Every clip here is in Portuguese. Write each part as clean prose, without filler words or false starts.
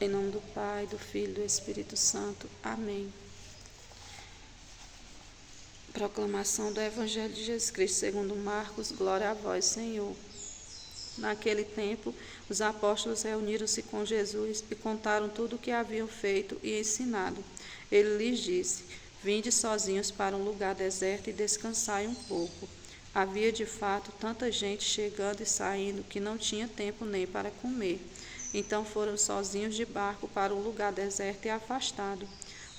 Em nome do Pai, do Filho e do Espírito Santo. Amém. Proclamação do Evangelho de Jesus Cristo segundo Marcos. Glória a vós, Senhor. Naquele tempo, os apóstolos reuniram-se com Jesus e contaram tudo o que haviam feito e ensinado. Ele lhes disse: Vinde sozinhos para um lugar deserto e descansai um pouco. Havia de fato tanta gente chegando e saindo que não tinha tempo nem para comer. Então foram sozinhos de barco para um lugar deserto e afastado.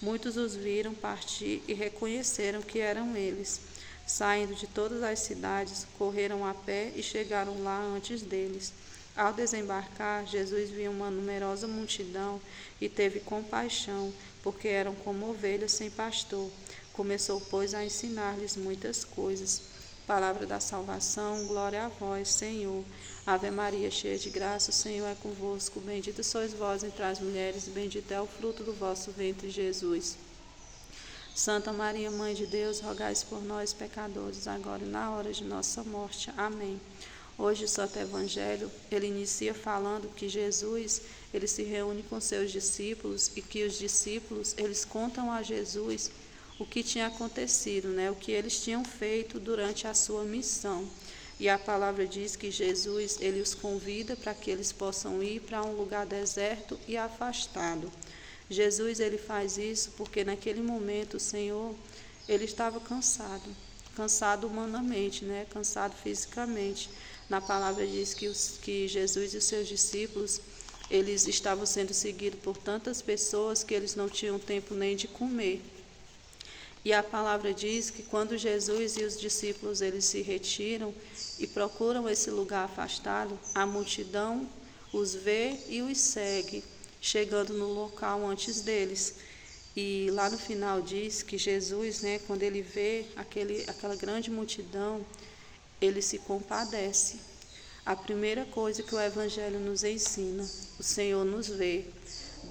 Muitos os viram partir e reconheceram que eram eles. Saindo de todas as cidades, correram a pé e chegaram lá antes deles. Ao desembarcar, Jesus viu uma numerosa multidão e teve compaixão, porque eram como ovelhas sem pastor. Começou, pois, a ensinar-lhes muitas coisas. Palavra da salvação, glória a vós, Senhor. Ave Maria, cheia de graça, o Senhor é convosco. Bendita sois vós entre as mulheres, e bendito é o fruto do vosso ventre, Jesus. Santa Maria, Mãe de Deus, rogai por nós, pecadores, agora e na hora de nossa morte. Amém. Hoje o Santo Evangelho, ele inicia falando que Jesus, ele se reúne com seus discípulos e que os discípulos, eles contam a Jesus o que tinha acontecido, o que eles tinham feito durante a sua missão. E a palavra diz que Jesus, ele os convida para que eles possam ir para um lugar deserto e afastado. Jesus, ele faz isso porque naquele momento o Senhor, ele estava cansado humanamente, cansado fisicamente. Na palavra diz que Jesus e os seus discípulos, eles estavam sendo seguidos por tantas pessoas que eles não tinham tempo nem de comer. E a palavra diz que quando Jesus e os discípulos eles se retiram e procuram esse lugar afastado, a multidão os vê e os segue, chegando no local antes deles. E lá no final diz que Jesus, quando ele vê aquela grande multidão, ele se compadece. A primeira coisa que o Evangelho nos ensina, o Senhor nos vê.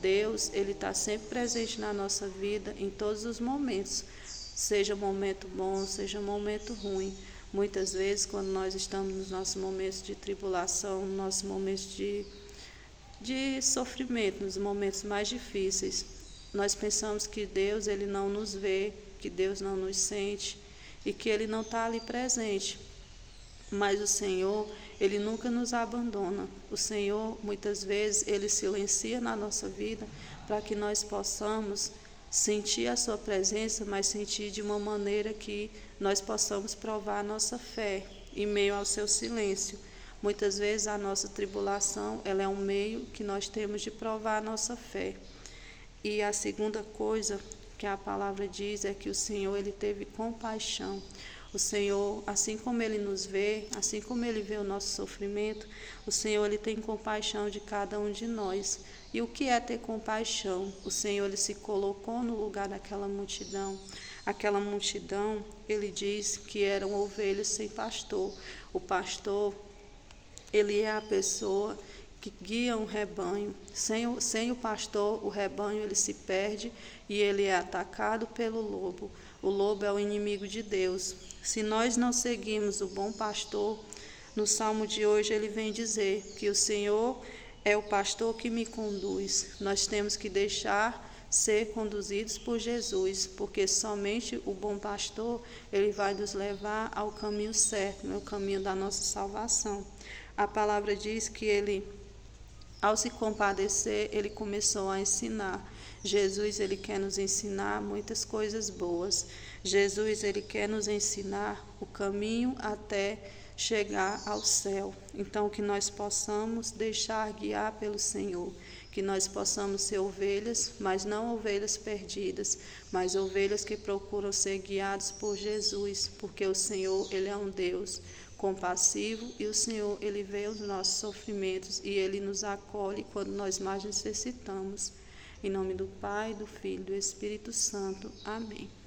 Deus, ele está sempre presente na nossa vida em todos os momentos, seja momento bom, seja momento ruim. Muitas vezes, quando nós estamos nos nossos momentos de tribulação, nos nossos momentos de sofrimento, nos momentos mais difíceis, nós pensamos que Deus, ele não nos vê, que Deus não nos sente e que ele não está ali presente. Mas o Senhor, ele nunca nos abandona. O Senhor, muitas vezes, ele silencia na nossa vida para que nós possamos sentir a sua presença, mas sentir de uma maneira que nós possamos provar a nossa fé em meio ao seu silêncio. Muitas vezes a nossa tribulação, ela é um meio que nós temos de provar a nossa fé. E a segunda coisa que a palavra diz é que o Senhor, ele teve compaixão. O Senhor, assim como ele nos vê, assim como ele vê o nosso sofrimento, o Senhor, ele tem compaixão de cada um de nós. E o que é ter compaixão? O Senhor, ele se colocou no lugar daquela multidão. Aquela multidão, ele diz que eram ovelhas sem pastor. O pastor, ele é a pessoa que guia um rebanho. Sem o pastor, o rebanho ele se perde e ele é atacado pelo lobo. O lobo é o inimigo de Deus. Se nós não seguimos o bom pastor, no Salmo de hoje ele vem dizer que o Senhor é o pastor que me conduz. Nós temos que deixar ser conduzidos por Jesus, porque somente o bom pastor, ele vai nos levar ao caminho certo, no caminho da nossa salvação. A palavra diz que ele, ao se compadecer, ele começou a ensinar. Jesus, ele quer nos ensinar muitas coisas boas. Jesus, ele quer nos ensinar o caminho até chegar ao céu. Então, que nós possamos deixar guiar pelo Senhor, que nós possamos ser ovelhas, mas não ovelhas perdidas, mas ovelhas que procuram ser guiadas por Jesus, porque o Senhor, ele é um Deus compassivo e o Senhor, ele vê os nossos sofrimentos e ele nos acolhe quando nós mais necessitamos. Em nome do Pai, do Filho e do Espírito Santo. Amém.